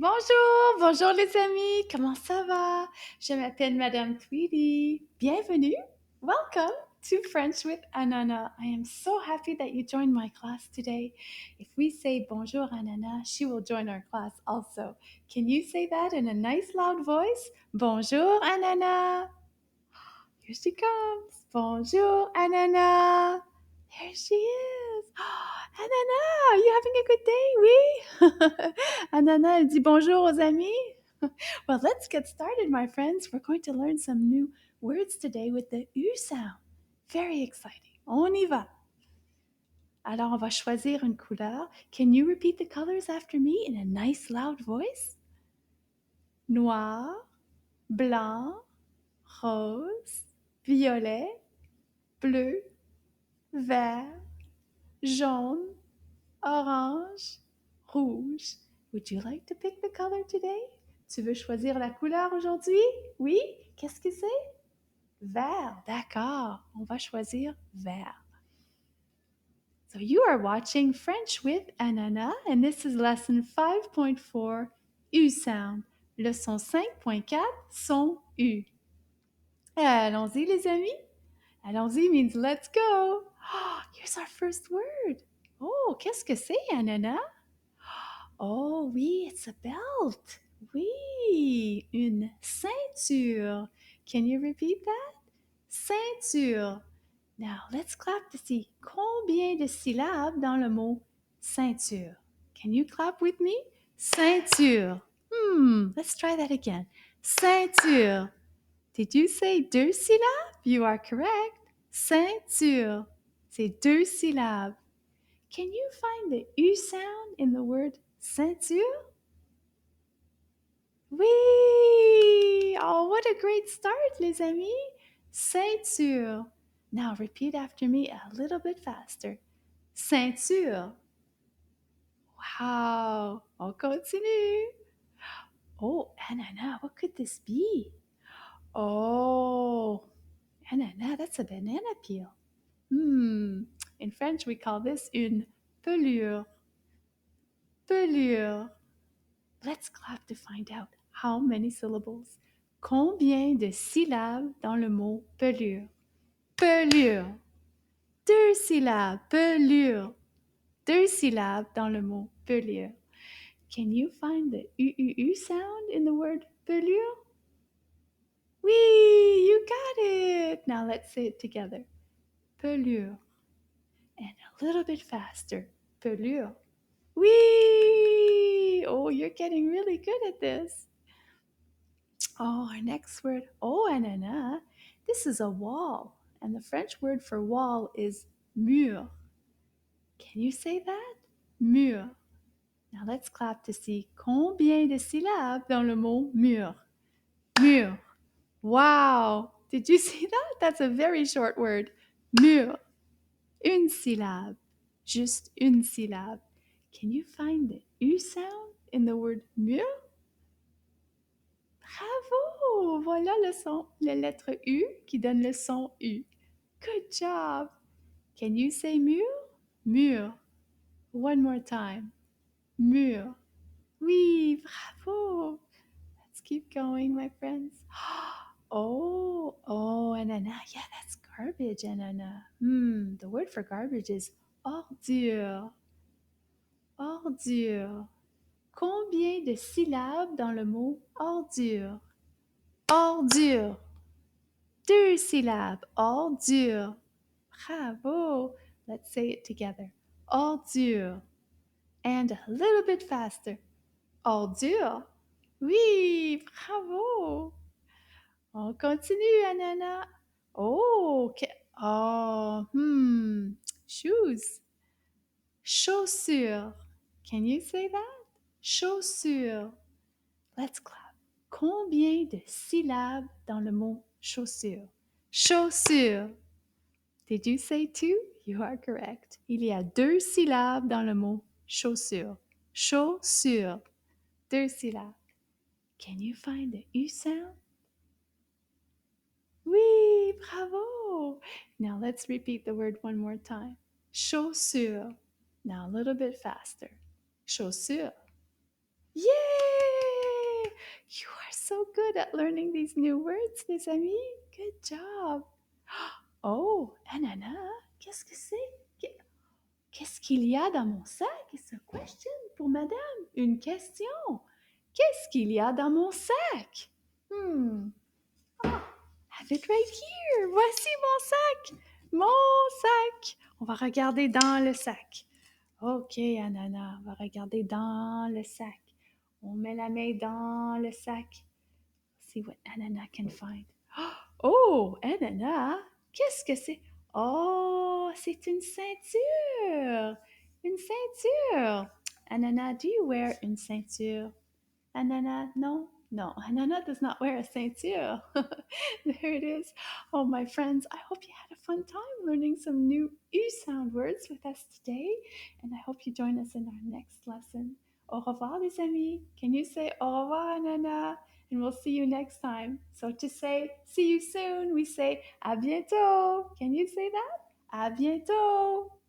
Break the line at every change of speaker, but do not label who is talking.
Bonjour, bonjour les amis, comment ça va? Je m'appelle Madame Tweedy. Bienvenue. Welcome to French with Anana. I am so happy that you joined my class today. If we say bonjour Anana, she will join our class also. Can you say that in a nice loud voice? Bonjour Anana. Here she comes. Bonjour Anana. There she is. Anana, you having a good day? Oui. Anana, elle dit bonjour aux amis. Well, let's get started, my friends. We're going to learn some new words today with the U sound. Very exciting. On y va. Alors, on va choisir une couleur. Can you repeat the colors after me in a nice loud voice? Noir, blanc, rose, violet, bleu, vert, jaune, orange, rouge. Would you like to pick the color today? Tu veux choisir la couleur aujourd'hui? Oui? Qu'est-ce que c'est? Vert. D'accord. On va choisir vert. So you are watching French with Anana, and this is lesson 5.4, U sound. Leçon 5.4, son U. Allons-y les amis. Allons-y means let's go. Oh, here's our first word. Oh, qu'est-ce que c'est, Anana? Oh oui, it's a belt. Oui, une ceinture. Can you repeat that? Ceinture. Now, let's clap to see combien de syllabes dans le mot ceinture. Can you clap with me? Ceinture. Let's try that again. Ceinture. Did you say deux syllabes? You are correct. Ceinture. C'est deux syllabes. Can you find the U sound in the word ceinture? Oui! Oh, what a great start, les amis! Ceinture. Now repeat after me a little bit faster. Ceinture. Wow! On continue. Oh, Anana, what could this be? Oh, Anana, that's a banana peel. In French, we call this une pelure. Pelure. Let's clap to find out how many syllables. Combien de syllabes dans le mot pelure? Pelure. Deux syllabes. Pelure. Deux syllabes dans le mot pelure. Can you find the UUU sound in the word pelure? Wee, you got it. Now let's say it together. Pelure. And a little bit faster. Pelure. Wee! Oh, you're getting really good at this. Oh, our next word. Oh, Anana. This is a wall. And the French word for wall is mur. Can you say that? Mur. Now let's clap to see combien de syllabes dans le mot mur. Mur. Wow. Did you see that? That's a very short word. Mur. Une syllabe. Juste une syllabe. Can you find the U sound in the word mur? Bravo! Voilà le son, la lettre U qui donne le son U. Good job! Can you say mur? Mur. One more time. Mur. Oui, bravo! Let's keep going, my friends. Oh, Anana. Yeah, that's garbage, Anana. The word for garbage is ordure. Ordure. Combien de syllabes dans le mot ordure? Ordure. Deux syllabes. Ordure. Bravo. Let's say it together. Ordure. And a little bit faster. Ordure. Oui, bravo. On continue, Anana. Oh, shoes. Chaussure. Can you say that? Chaussure. Let's clap. Combien de syllabes dans le mot chaussure? Chaussure. Did you say two? You are correct. Il y a deux syllabes dans le mot chaussure. Chaussure. Deux syllabes. Can you find the U sound? Oui, bravo. Now let's repeat the word one more time. Chaussure. Now a little bit faster. Chaussure. Yay! so good at learning these new words, les amis. Good job. Oh, Anana, qu'est-ce que c'est? Qu'est-ce qu'il y a dans mon sac? It's a question pour madame. Une question. Qu'est-ce qu'il y a dans mon sac? Have it right here. Voici mon sac. Mon sac. On va regarder dans le sac. Ok, Anana, on va regarder dans le sac. On met la main dans le sac. See what Anana can find. Oh, Anana, qu'est-ce que c'est? Oh, c'est une ceinture. Une ceinture. Anana, do you wear une ceinture? Anana, no? No, Anana does not wear a ceinture. There it is. Oh, my friends, I hope you had a fun time learning some new U sound words with us today, and I hope you join us in our next lesson. Au revoir, les amis. Can you say au revoir, Anana? And we'll see you next time. So to say see you soon, we say à bientôt. Can you say that? À bientôt.